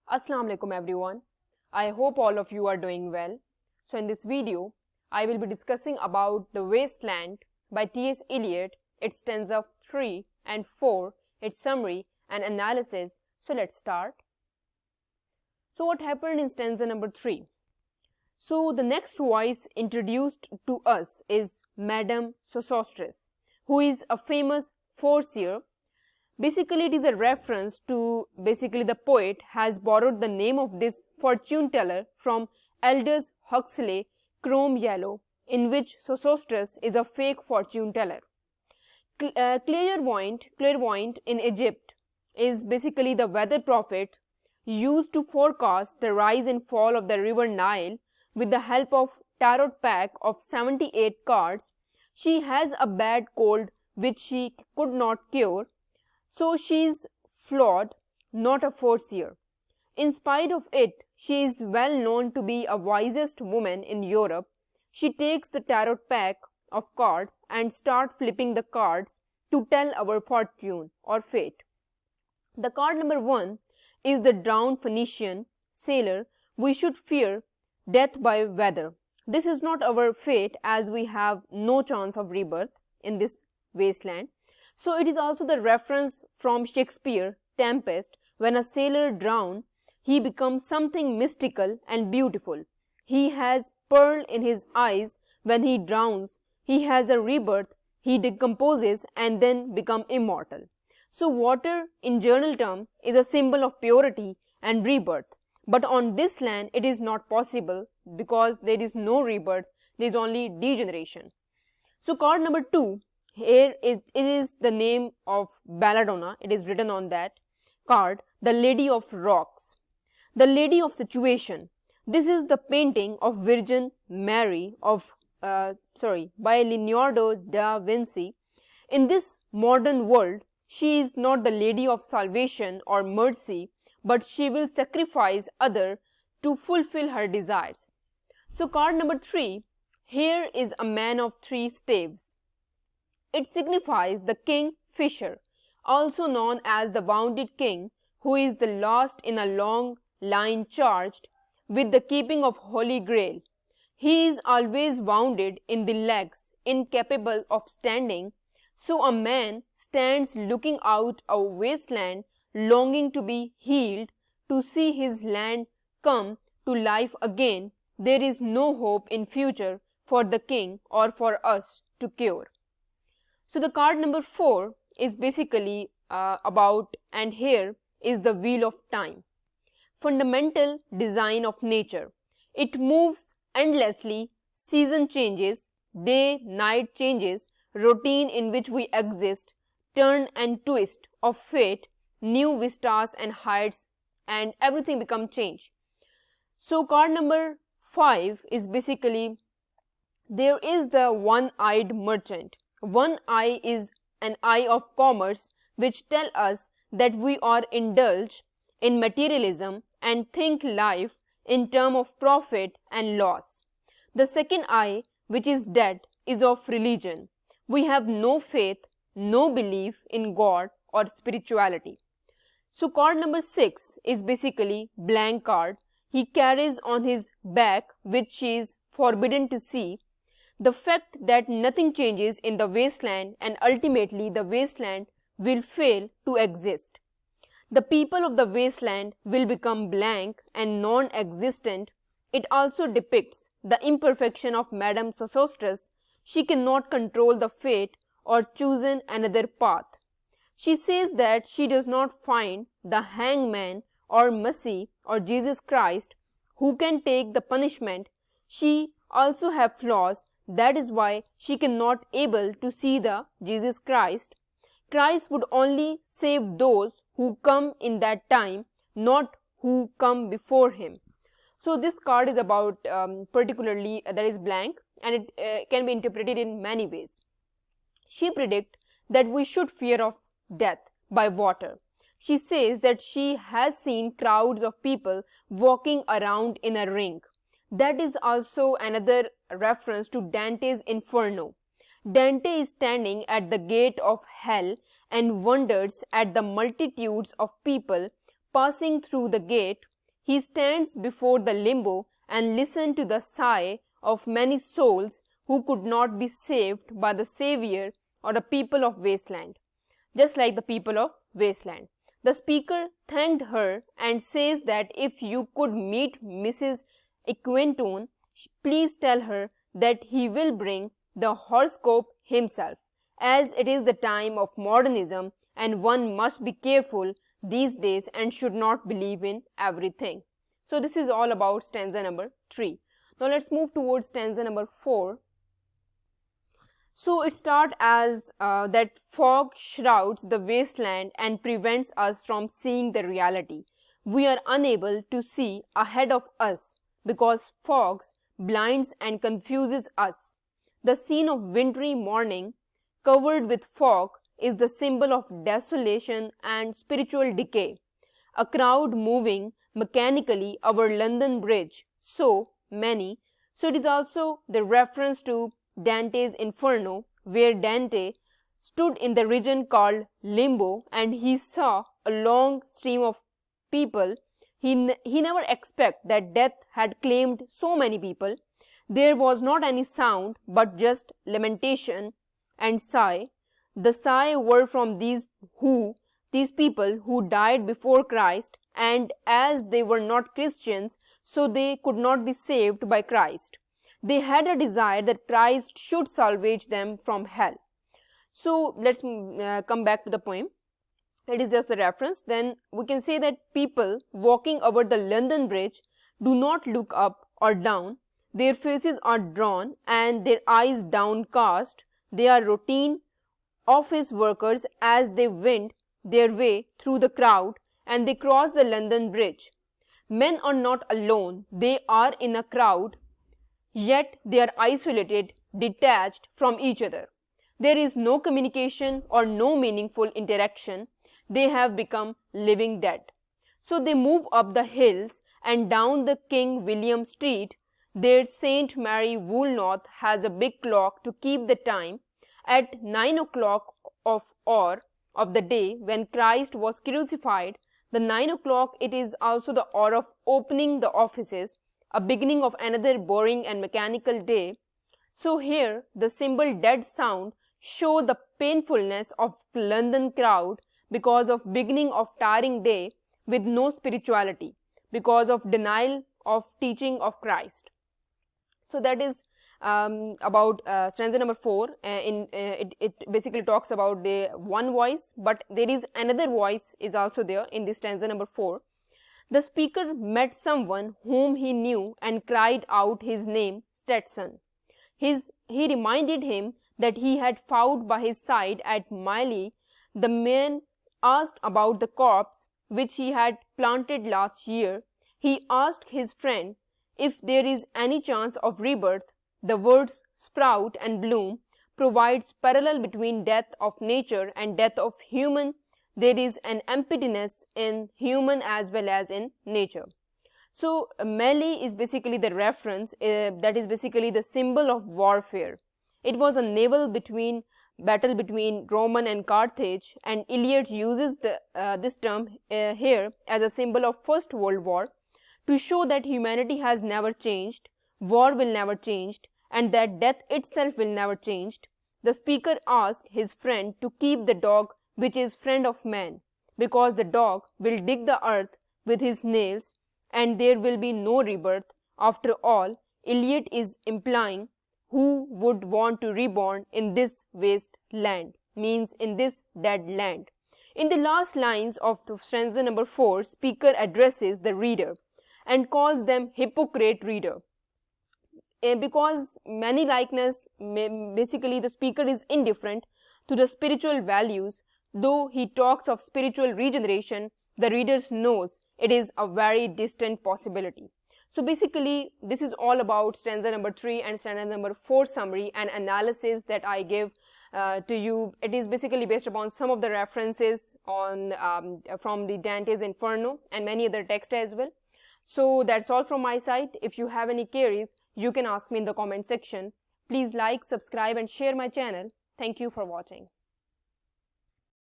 Assalamu alaikum everyone. I hope all of you are doing well. So in this video, I will be discussing about The Wasteland by T.S Eliot, its stanza 3 and 4, its summary and analysis. So let's start. So what happened in stanza number 3? So the next voice introduced to us is Madame Sosostris, who is a famous forcier. Basically, it is a reference to the poet has borrowed the name of this fortune teller from Aldous Huxley, Chrome Yellow, in which Sosostris is a fake fortune teller. Clairvoyant in Egypt is basically the weather prophet used to forecast the rise and fall of the river Nile with the help of tarot pack of 78 cards. She has a bad cold which she could not cure. So she is flawed, not a forcier. In spite of it, she is well known to be a wisest woman in Europe. She takes the tarot pack of cards and starts flipping the cards to tell our fortune or fate. The card number 1 is the drowned Phoenician sailor. We should fear death by weather. This is not our fate, as we have no chance of rebirth in this wasteland. So it is also the reference from Shakespeare, Tempest, when a sailor drowns, he becomes something mystical and beautiful. He has pearl in his eyes when he drowns. He has a rebirth, he decomposes and then becomes immortal. So water in journal term is a symbol of purity and rebirth. But on this land it is not possible because there is no rebirth, there is only degeneration. So card number 2. Here it is the name of Belladonna. It is written on that card, the Lady of Rocks, the Lady of Situation. This is the painting of Virgin Mary by Leonardo da Vinci. In this modern world, she is not the Lady of Salvation or Mercy, but she will sacrifice others to fulfill her desires. So card number 3, here is a man of 3 staves. It signifies the king fisher, also known as the wounded king, who is the last in a long line charged with the keeping of Holy Grail. He is always wounded in the legs, incapable of standing. So a man stands looking out a wasteland, longing to be healed, to see his land come to life again. There is no hope in future for the king or for us to cure. So the card number 4 is basically about, and here is the wheel of time. Fundamental design of nature. It moves endlessly, season changes, day, night changes, routine in which we exist, turn and twist of fate, new vistas and heights, and everything become change. So card number 5 is basically, there is the one-eyed merchant. One eye is an eye of commerce which tell us that we are indulged in materialism and think life in terms of profit and loss. The second eye, which is dead, is of religion. We have no faith, no belief in God or spirituality. So card number 6 is basically blank card. He carries on his back, which is forbidden to see, the fact that nothing changes in the wasteland and ultimately the wasteland will fail to exist. The people of the wasteland will become blank and non-existent. It also depicts the imperfection of Madame Sosostris. She cannot control the fate or choose another path. She says that she does not find the hangman or Messiah or Jesus Christ who can take the punishment. She also has flaws. That is why she cannot able to see the Jesus Christ. Christ would only save those who come in that time, not who come before him. So this card is about particularly that is blank, and it can be interpreted in many ways. She predicts that we should fear of death by water. She says that she has seen crowds of people walking around in a ring. That is also another reference to Dante's Inferno. Dante is standing at the gate of hell and wonders at the multitudes of people passing through the gate. He stands before the limbo and listens to the sigh of many souls who could not be saved by the Savior or the people of wasteland, just like the people of wasteland. The speaker thanked her and says that if you could meet Mrs. Equinton, please tell her that he will bring the horoscope himself, as it is the time of modernism and one must be careful these days and should not believe in everything. So this is all about stanza number 3. Now let's move towards stanza number 4. So it starts as that fog shrouds the wasteland and prevents us from seeing the reality. We are unable to see ahead of us because fog blinds and confuses us. The scene of wintry morning covered with fog is the symbol of desolation and spiritual decay. A crowd moving mechanically over London Bridge, so many. So it is also the reference to Dante's Inferno, where Dante stood in the region called Limbo and he saw a long stream of people. He never expected that death had claimed so many people. There was not any sound but just lamentation and sigh. The sigh were from these people who died before Christ, and as they were not Christians, so they could not be saved by Christ. They had a desire that Christ should salvage them from hell. So let's come back to the poem. It is just a reference. Then we can say that people walking over the London Bridge do not look up or down. Their faces are drawn and their eyes downcast. They are routine office workers as they wend their way through the crowd and they cross the London Bridge. Men are not alone. They are in a crowd, yet they are isolated, detached from each other. There is no communication or no meaningful interaction. They have become living dead. So they move up the hills and down the King William Street. Their St. Mary Woolnoth has a big clock to keep the time. At 9 o'clock of the day when Christ was crucified, the 9 o'clock, it is also the hour of opening the offices, a beginning of another boring and mechanical day. So here the symbol dead sound show the painfulness of London crowd because of beginning of tiring day with no spirituality, because of denial of teaching of Christ. So that is about stanza number 4. It basically talks about the one voice, but there is another voice is also there in this stanza number 4. The speaker met someone whom he knew and cried out his name, Stetson. He reminded him that he had fought by his side at Miley. The man asked about the corpse which he had planted last year. He asked his friend if there is any chance of rebirth. The words sprout and bloom provides parallel between death of nature and death of human. There is an emptiness in human as well as in nature. So melee is basically the reference, that is basically the symbol of warfare. It was a naval battle between Roman and Carthage, and Eliot uses this term here as a symbol of First World War to show that humanity has never changed, war will never change, and that death itself will never change. The speaker asked his friend to keep the dog which is friend of man, because the dog will dig the earth with his nails and there will be no rebirth. After all, Eliot is implying who would want to reborn in this waste land, means in this dead land. In the last lines of the stanza number 4, speaker addresses the reader and calls them hypocrite reader. Because many likeness, basically the speaker is indifferent to the spiritual values. Though he talks of spiritual regeneration, the reader knows it is a very distant possibility. So basically this is all about stanza number 3 and stanza number 4 summary and analysis that I give to you. It is basically based upon some of the references on from the Dante's Inferno and many other texts as well. So that's all from my side. If you have any queries, you can ask me in the comment section. Please like, subscribe and share my channel. Thank you for watching.